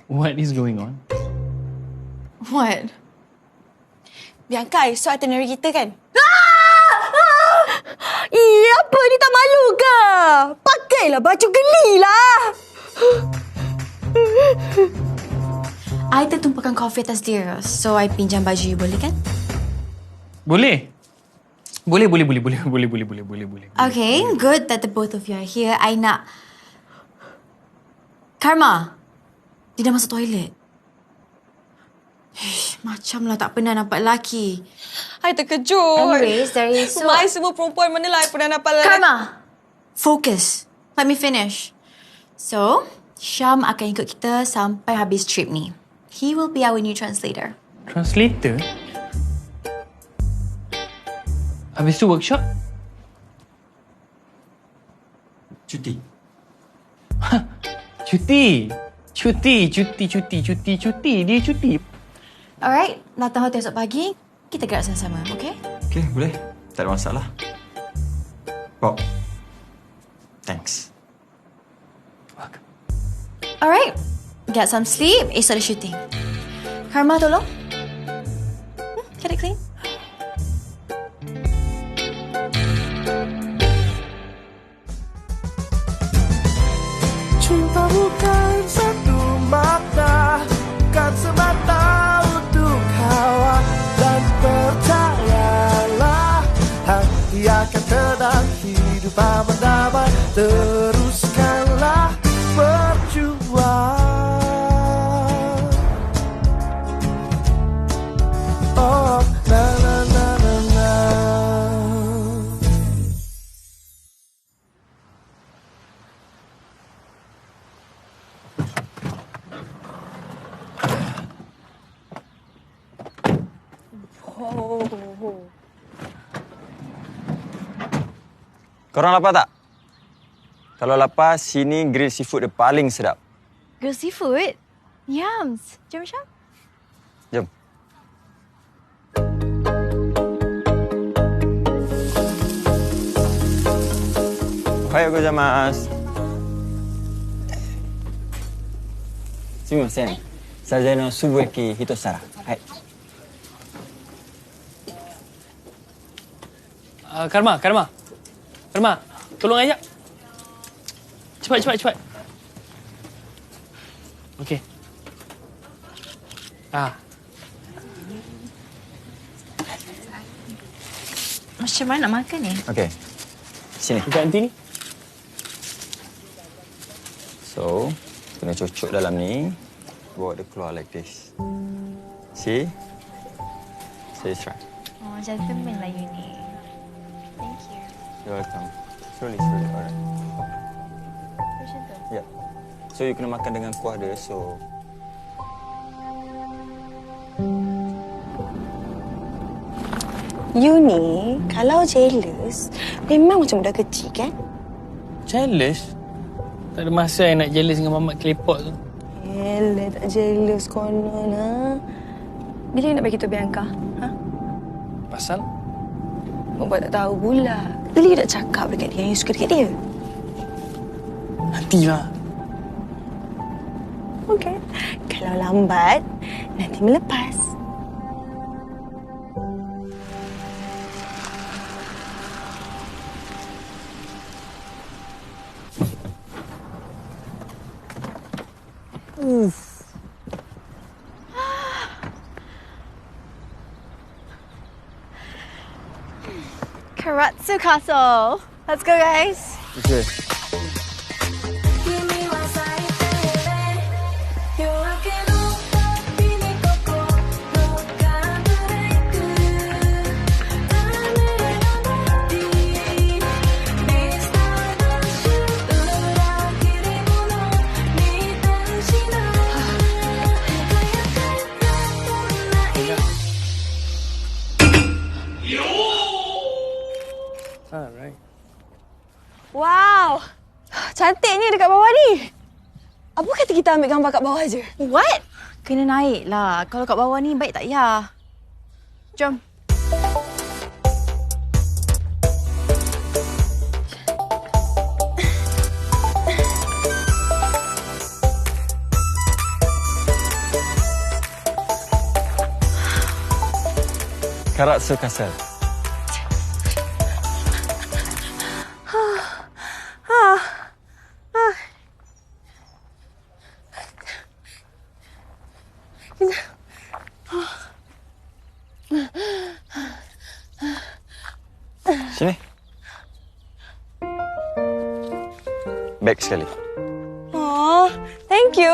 What is going on? What? Bianca, esok itinerary kita kan? Apa ni, tak malu ke? Pakailah baju geli lah. I tertumpahkan kopi atas dia. So, I pinjam baju you, boleh kan? Boleh. Boleh. Okay, good that the both of you are here. I nak... Karma, dia dah masuk toilet. Macamlah tak pernah nampak lelaki. I terkejut. Anyways, there is... Mai semua perempuan mana lah I pernah nampak lelaki. Karma, focus. Let me finish. So, Syam akan ikut kita sampai habis trip ni. He will be our new translator. Translator? Habis tu workshop? Cuti. Cuti. Dia cuti. Alright, datang hotel esok pagi. Kita gerak sama-sama, okay? Okay, boleh. Tak ada masalah. Bob. Thanks. Welcome. Alright, get some sleep. Esok ada shooting. Karma, tolong. Get it clean. Cinta bukan satu makna, bukan semata untuk hawa. Dan percayalah, hati akan tenang, hidup aman damai. Teruskanlah berjuang. Oh, na na na na na. Korang lapar tak? Kalau lapar, sini grill seafood dia paling sedap. Grill seafood? Yums. Jom, Syam. Jom. Ohayou gozaimasu. Sumimasen. Sazae no subueki hitosara. Hai. Karma, tolong ajak. Cepat. Okey. Macam mana nak makan ni? Okey. Sini. Buka nanti ni. So, kena cucuk dalam ni. Bawa dia keluar like this. See? So, it's right. Oh, gentleman lah you ni. Thank you. You're welcome. Slowly. Alright. Macam tu. Yeah. So, you kena makan dengan kuah dia. So, You ni, kalau jealous, memang macam budak kecil kan? Jealous? Tak ada masa I nak jealous dengan mamat kelepot tu. Yelah, tak jealous konon, ha? Bila you nak bagi tu Bianca? Ha? Pasal? Buat tak tahu pula. Bila you nak cakap dekat dia, you suka dekat dia? Nantilah. Okey. Kalau lambat, nanti melepas. Karatsu Castle. Let's go, guys. okay. Alright. Wow. Cantiknya dekat bawah ni. Apa kata kita ambil gambar kat bawah je? What? Kena naik lah. Kalau kat bawah ni baik tak ya? Jom. Karatsu Castle. Sini. Baik sekali. Oh, thank you.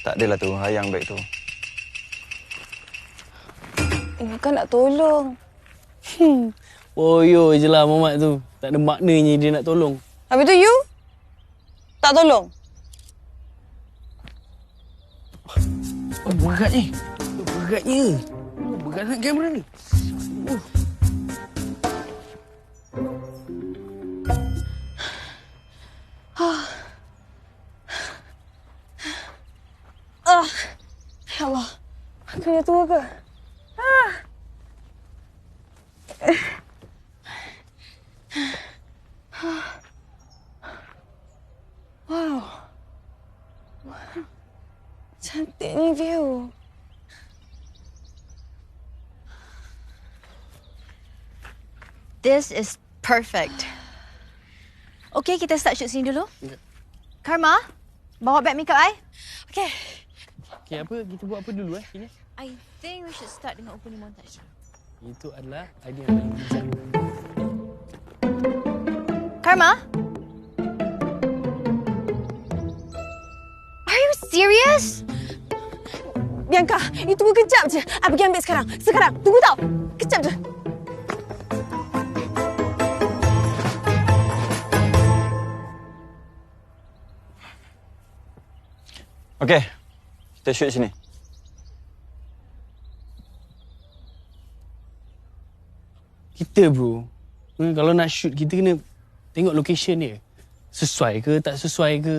Tak adalah tu, hayang beg tu. Bukan nak tolong. Boyo je lah Mamat tu. Tak ada maknanya dia nak tolong. Habis tu you? Tak tolong? Oh, berat ni. Beratnya. Berat sangat kamera ni. Ya Allah. Kena tua ke? Wow. Cantik ni view. This is perfect. Okay, kita start shoot sini dulu. Karma, bawa bag makeup I. Okay. Okay, apa? Kita buat apa dulu Ini? I think we should start dengan opening montage. Itu adalah idea yang paling bijak. Karma? Are you serious? Bianca, you tunggu kejap je. I pergi ambil sekarang. Sekarang. Tunggu tau. Kejap je. Okey. Kita shoot sini. Kita bro, kalau nak shoot kita kena tengok location dia. Sesuai ke, tak sesuai ke.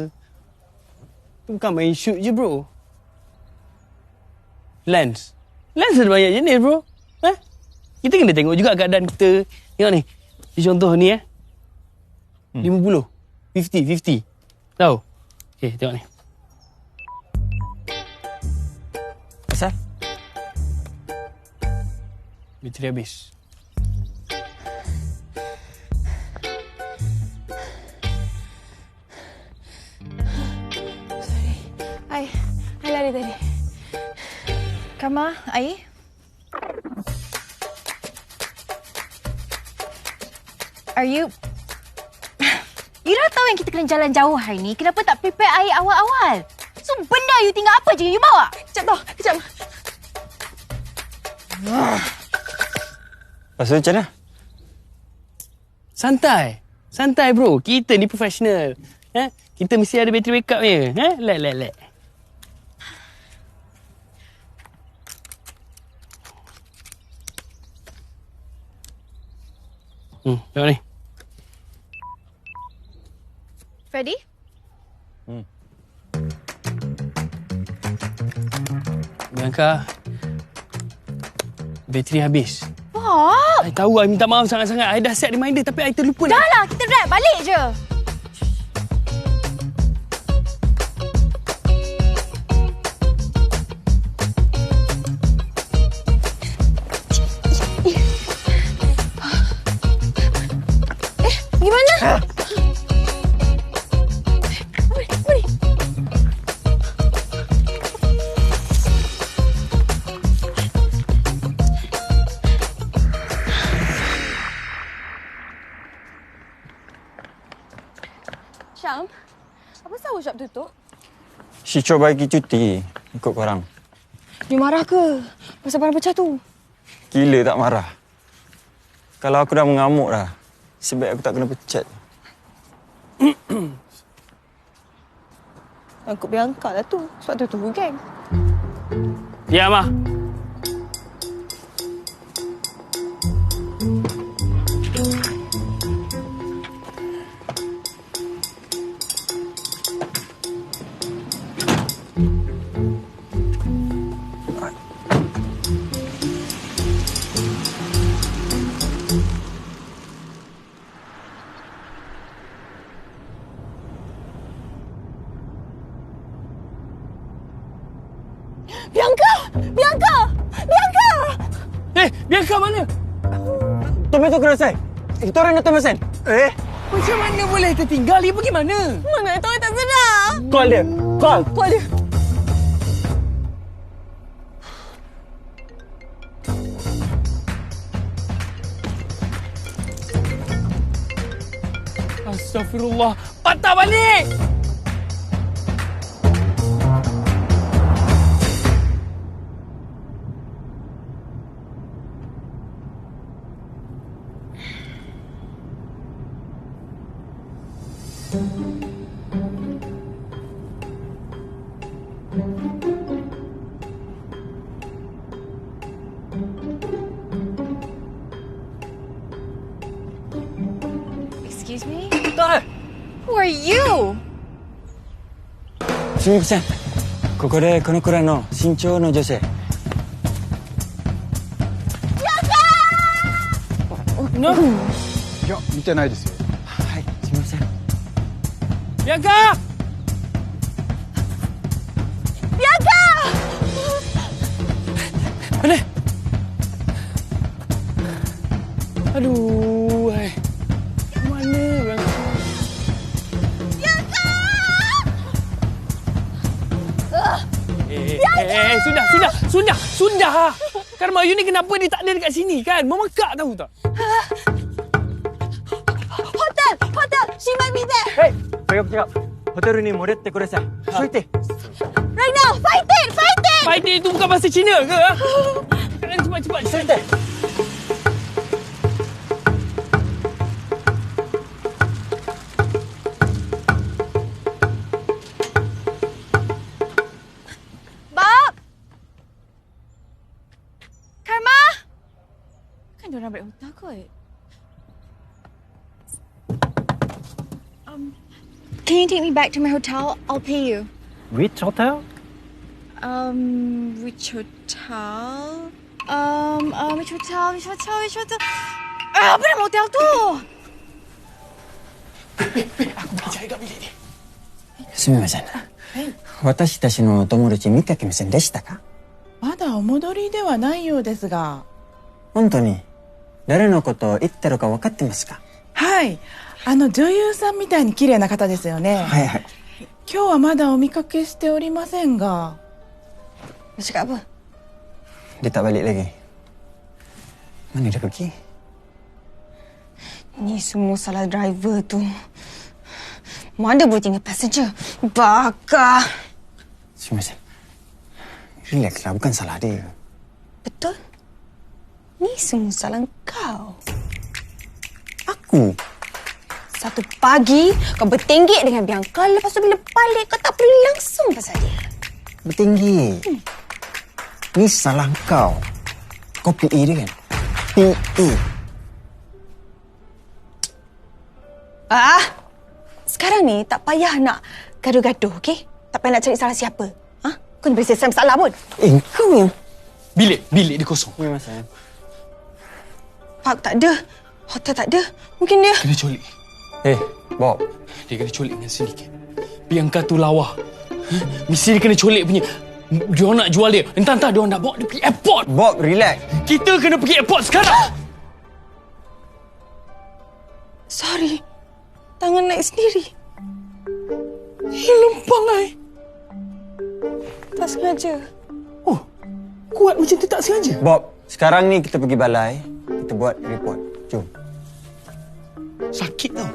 Bukan main shoot je bro. Lens ada banyak jenis bro. Kita kena tengok juga keadaan kita. Tengok ni. Contoh ni 50. 50. Tahu? Okey, tengok ni. Asal? Bateri habis. I lari tadi. Karma, I. Are you... You dah tahu yang kita kena jalan jauh hari ni. Kenapa tak prepare air awal-awal? So, benda you tinggal apa je you bawa? Kejap tau. Kejap. Lepas tu macam mana? Santai bro. Kita ni profesional. Kita mesti ada bateri backup ni. Let. Tengok ni. Freddy? Bianca, bateri habis. Bob! I tahu, I minta maaf sangat-sangat. I dah set reminder tapi I terlupa. Dah lah, kita rap balik je. Gimana? Mari. Syam, apa sebab workshop tutup? Syicho bagi cuti ikut korang. You marah ke? Pasal barang pecah tu? Gila tak marah. Kalau aku dah mengamuk dah, sebaik aku tak kena pecat. Angkut Bianca lah tu. Sebab tu tunggu geng. Ya, Mah. Bianca! Bianca! Bianca! Bianca mana? 止めてください。一人乗ってません。 Macam mana boleh tertinggal? Dia pergi mana? Mana tahu tak sedar. Call dia. Call. Call dia. Astagfirullah. Patah balik! Excuse me? 誰 Who are you? すみません。ここでこのくらいの身長の女性。いや、見てないですよ。はい、すみません。 Bianca! Bianca! Mana? Aduh, hai. Mana Bianca? Sudah. Karma, you ni kenapa dia tak ada dekat sini kan? Memekak tahu tak? Hotel! She might be there! はい、早く違う。ホテルに戻ってください。急いで。 Right now! Fight it! Fight it! Fighting itu bukan bahasa Cina ke? Ha? Kalian cepat-cepat. 急いで。 Bob! Karma! Kan diorang balik hotel kot. Can you take me back to my hotel? I'll pay you. Which hotel? Which hotel? Which hotel? Apa nama hotel tu? すみません。私たちのお友達見かけませんでしたか？まだお戻りではないようですが。本当に誰のことを言ってるか分かってますか？はい。女優さんみたいに綺麗な方ですよね。はいはい。今日はまだお見かけしておりませんが。Dia cakap apa? Dia tak balik lagi. Mana dia pergi? Ni semua salah driver tu. Mana boleh tinggal passenger? Baka! すみません。Relax lah, bukan salah dia. Betul? Ni semua salah kau. Aku? Satu pagi, kau bertenggek dengan Bianca. Lepas tu bila balik, kau tak peduli langsung pasal dia. Bertinggi. Ni salah kau. Kau PE dia kan? PE. Sekarang ni tak payah nak gaduh-gaduh, okey? Tak payah nak cari salah siapa. Ha? Kau ni boleh selesai masalah pun. Kau yang... Bilik dia kosong. Masa. Park tak ada. Hotel tak ada. Mungkin dia... Kena culik. Bob. Dia kena culik dengan sedikit. Bianca tu lawa. Mesti dia kena culik punya. Dia nak jual dia. Entah-entah dia nak bawa dia pergi airport. Bob, relax. Kita kena pergi airport sekarang. Sorry. Tangan naik sendiri. Lempang ai. Tak sengaja. Oh, kuat macam tu tak sengaja. Bob, sekarang ni kita pergi balai. Kita buat report. Jom. Sakit tau.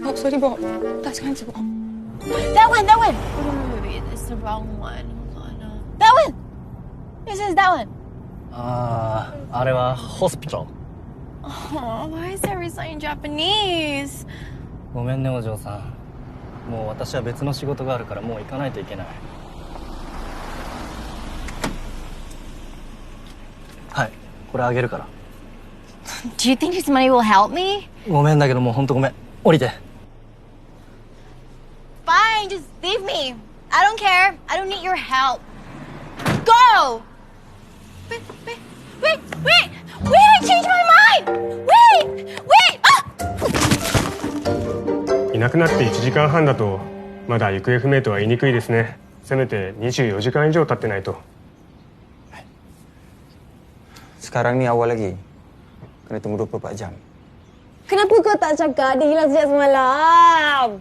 Bob, sorry Bob. Tak sengaja Bob. That one! Wait, it's the wrong one. Hold on. That one! This is that one. あれはホスピタル。 Oh, why is everything in Japanese? ごめんねお嬢さん。もう私は別の仕事があるからもう行かないといけない。はい、これあげるから。 Do you think this money will help me? ごめんだけどもう本当ごめん。降りて。 Fine, just leave me. I don't care. I don't need your help. Go! Wait! I changed my mind! Wait! Ah! いなくなって1時間半だとまだ行方不明とは言いにくいですね。せめて24時間以上経ってないと。 Sekarang ni awal lagi. Kena tunggu 24 jam. Kenapa kau tak cakap dia hilang sejak semalam?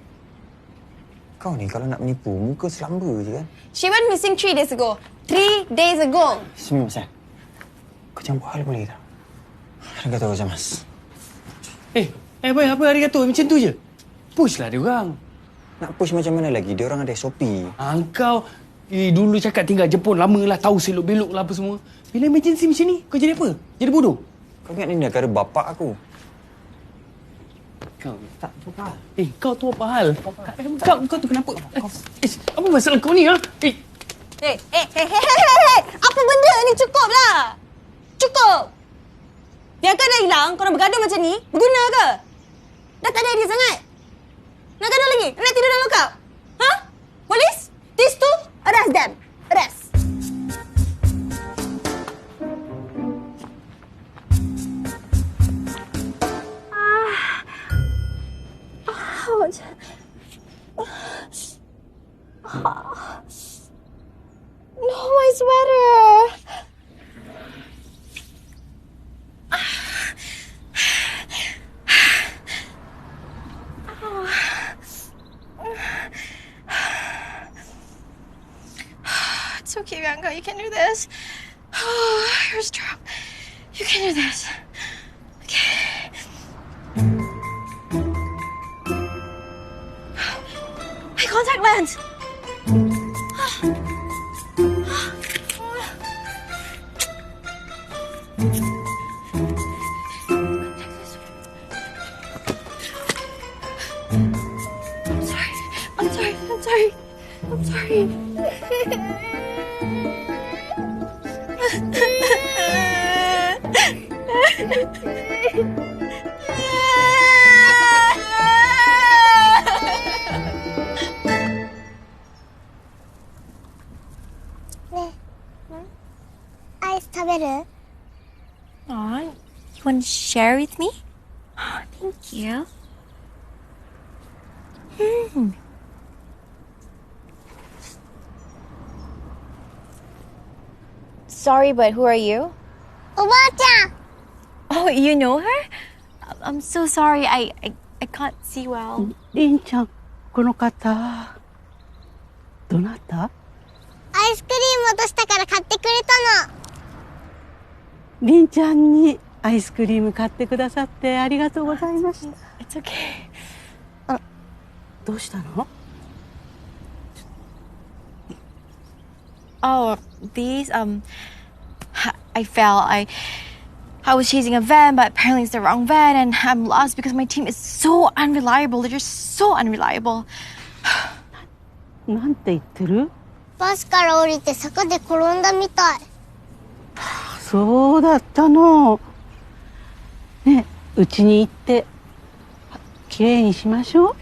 Kau ni kalau nak menipu, muka selamba je kan? She went missing 3 days ago. 3 days ago. Simi Mas. Kau jangan buat hal boleh tak? Arigatou gozaimasu. Boy, apa arigato? Macam tu je. Push lah dia orang. Nak push macam mana lagi? Dia orang ada SOP. Kau dulu cakap tinggal Jepun lama lah, tahu selok-belok lah apa semua. Bila emergency macam ni, kau jadi apa? Jadi bodoh? Kau ingat ni negara bapak aku. Kau tak apa hal. Kau tu apa hal? Kau tu kenapa? Apa masalah kau ni, ha? Hey. Apa benda ni? Cukup lah. Cukup. Biarkan dah hilang, korang bergaduh macam ni, berguna ke? Dah tak ada idea sangat. Nak gaduh lagi? Nak tidur dalam lukau? Ha? Polis? These two? Arrest them. Arrest. Ouch. No, my sweater. It's okay, Bianca. You can do this. You're strong. You can do this. Okay. My contact lens. I'm sorry. Ice 食べる? Aw, you want to share with me? Oh, thank you. Sorry, but who are you? おばあちゃん Oh, you know her? I'm so sorry. I can't see well. りんちゃん、この方、どなた？アイスクリーム落としたから買ってくれたの。りんちゃんにアイスクリーム買ってくださってありがとうございました。 It's okay. どうしたの？ Oh, these, I fell. I was chasing a van, but apparently it's the wrong van, and I'm lost because my team is so unreliable. They're just so unreliable. なんて言ってる？バスから降りて坂で転んだみたい。そうだったの。ね、うちに行ってきれいにしましょう。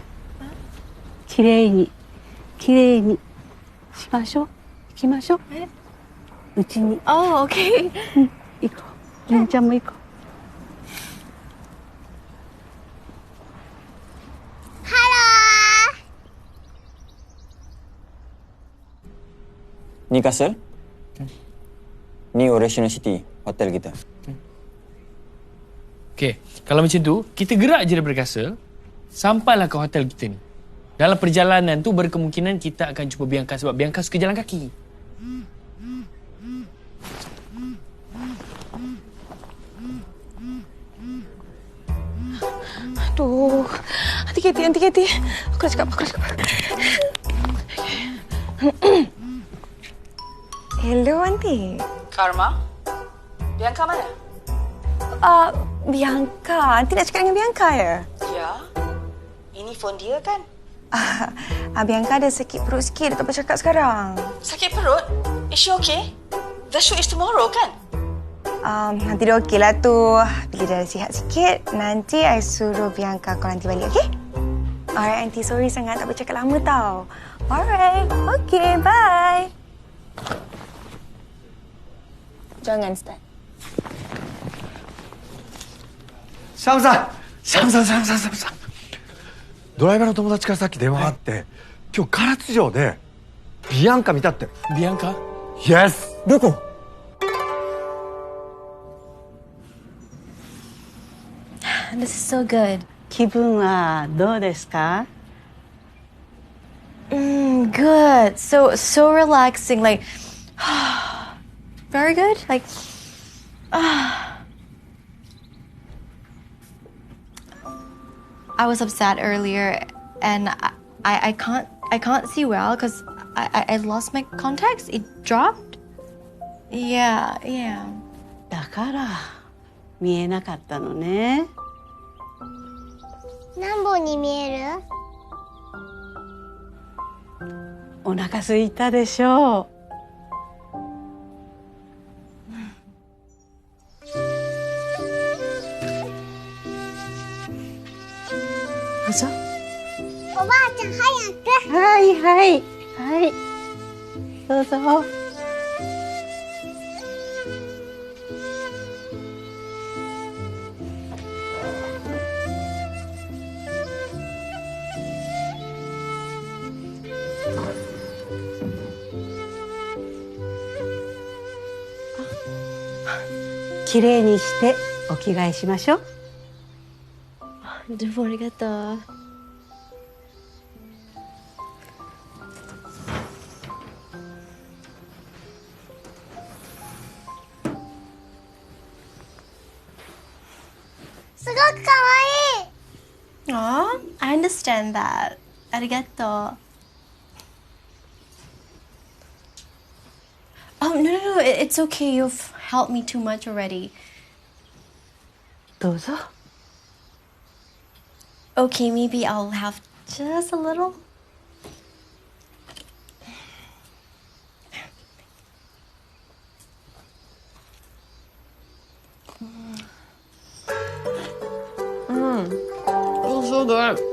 きれいにしましょう。行きましょう。うちに。Oh, okay. 行こう。りんちゃんも行こう。ハロー Ni kasut. Ni Original City, hotel kita. Okay, kalau macam tu, kita gerak je daripada Kasel, sampailah ke hotel kita ni. Dalam perjalanan tu berkemungkinan kita akan jumpa Bianca sebab Bianca suka jalan kaki. Aduh, hati-hati. Aku dah cakap. Hello, Aunty. Karma? Bianca mana? Bianca. Aunty nak cakap dengan Bianca ya? Ya. Ini phone dia kan? Bianca ada sakit perut sikit. Dia tak boleh cakap sekarang. Sakit perut? Is she okay? The show is tomorrow kan? Nanti dia okey lah tu. Bila dah sihat sikit, nanti I suruh Bianca call nanti balik, okey? Alright, Aunty. Sorry sangat tak boleh cakap lama tau. Alright. Okay, bye. Jangan start. シャムさんドライバーの友達からさっき電話があって今日唐津城でビアンカ見たって。ビアンカ Yes! どこ？This is so good. 気分はどうですか？ Good. So relaxing. Like, very good. Like, I was upset earlier, and I can't see well because I lost my contacts. It dropped. Yeah. だから見えなかったのね。何本に見える？お腹空いたでしょう。どうぞ。おばあちゃん早く。はいどうぞ。きれいにしてお着替えしましょう。どうもありがとう。すごくかわいい。Aw, I understand that. ありがとう。Oh, no, it's okay. You've helped me too much already. どうぞ。Okay, maybe I'll have just a little. Oh, so good.「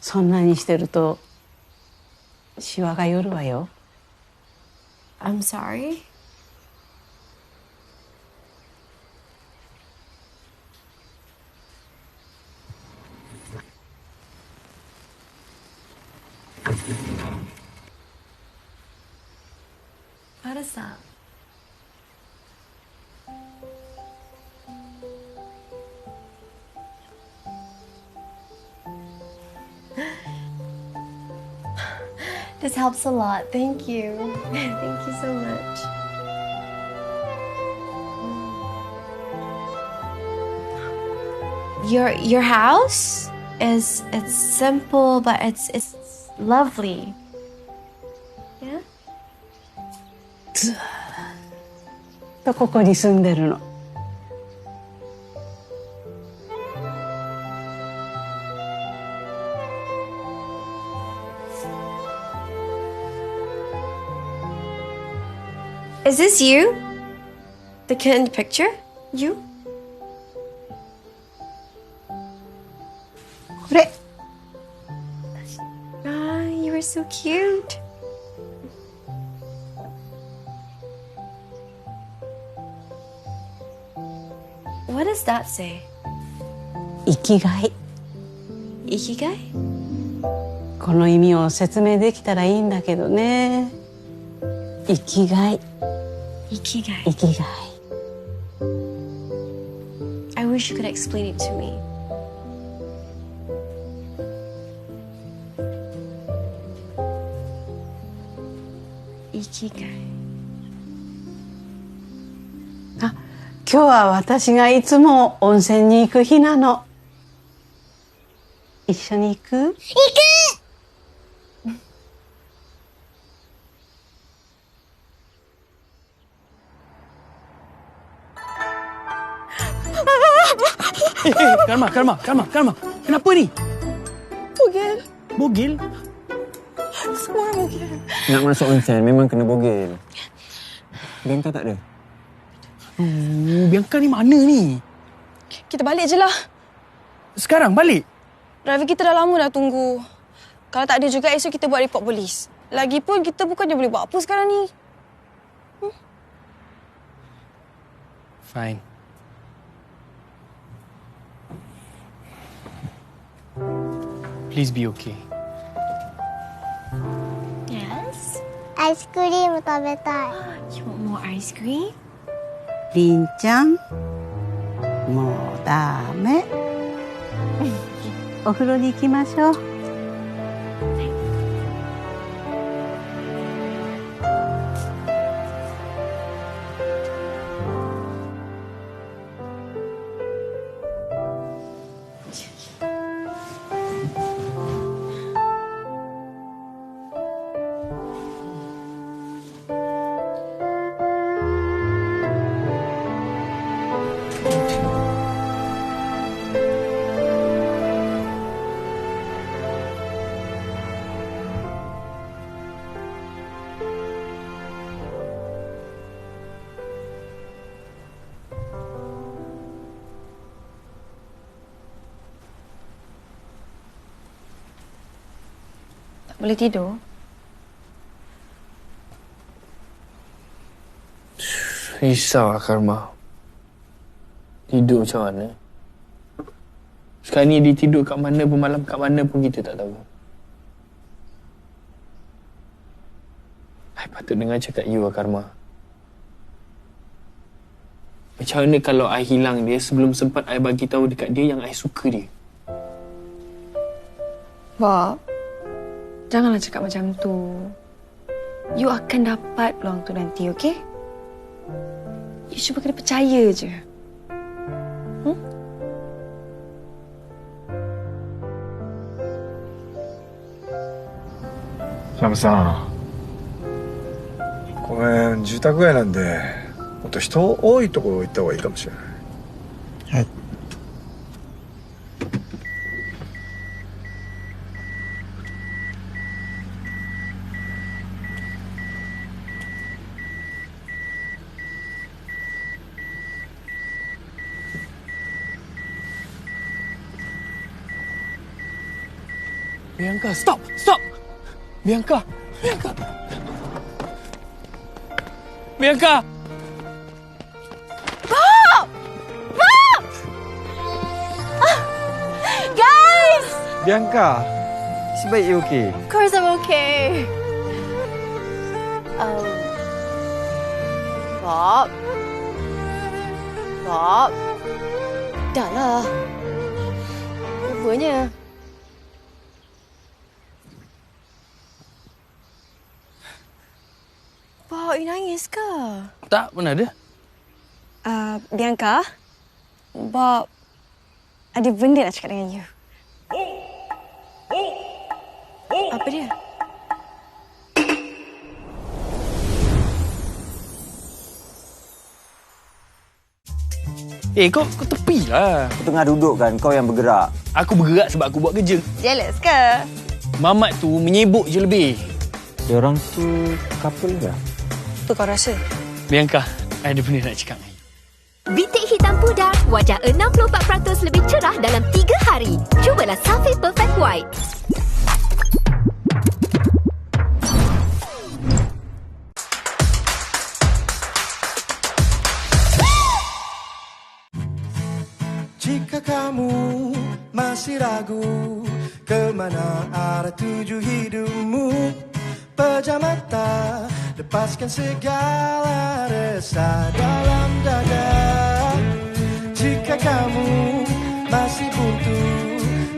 そんなにしてるとシワが寄るわよ。 I'm sorry. What is that? This helps a lot. Thank you. Thank you so much. Your house it's simple, but it's lovely. Yeah? ずーっとここに住んでるの。Is this you? The kid in the picture? You? これ Ah, you were so cute. What does that say? 生きがい。 Ikigai? この意味を説明できたらいいんだけどね。生きがい。 Ikigai. 生きがい。 I wish you could explain it to me. Ikigai. あ、今日は私がいつも温泉に行く日なの。一緒に行く？行く。Karma. Kenapa ni? Bogel. Bogel? Semua bogel. Nak masuk onsen memang kena bogel. Bianca tak ada. Bianca ni mana ni? Kita balik je lah. Sekarang balik? Driver kita dah lama dah tunggu. Kalau tak ada juga, esok kita buat report polis. Lagipun kita bukannya boleh buat apa sekarang ni. Fine. Please be okay. Yes? アイスクリーム食べたい。 You want more ice cream? りんちゃん、もうダメ。お風呂に行きましょう。Boleh tidur? Risau Karma. Tidur macam mana? Sekarang ni dia tidur kat mana pun, malam kat mana pun kita tak tahu. I patut dengar cakap you Karma. Macam mana kalau I hilang dia sebelum sempat I bagi tahu dekat dia yang I suka dia? Bob, janganlah cakap macam tu. You akan dapat peluang tu nanti, okey? You cuba kena percaya je.サムさん、ごめん、住宅街なんでもっと人多いところ行った方がいいかもしれない。はい。Bianca, stop! Stop! Bianca! Bianca! Bianca! Bob! Bob! Guys! Bianca, sebaik you okay? Of course I'm okay. Bob? Bob? Dah lah. Rupanya. Bob, you nangis ke? Tak, mana ada? Bianca, Bob ada benda nak cakap dengan you. Apa dia? Kau tepilah. Aku tengah duduk kan, kau yang bergerak. Aku bergerak sebab aku buat kerja. Jealous ke? Mamat tu menyebuk je lebih. Dia orang tu couple ke? Apa kau rasa? Bianca, ada benda nak cakap dengan you. Bintik hitam pudar, wajah 64% lebih cerah dalam 3 hari. Cubalah Safi Perfect White. Jika kamu masih ragu kemana arah tuju hidupmu, pejam mata, lepaskan segala resah dalam dada. Jika kamu masih buntu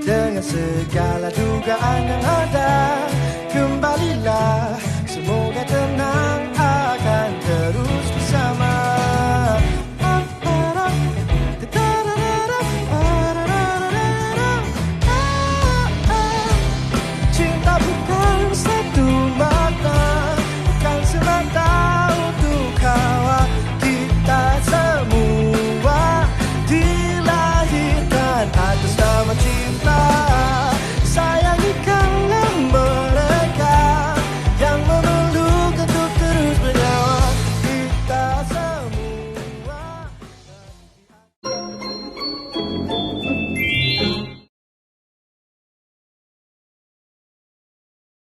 dengan segala dugaan yang ada, kembalilah, semoga tenang.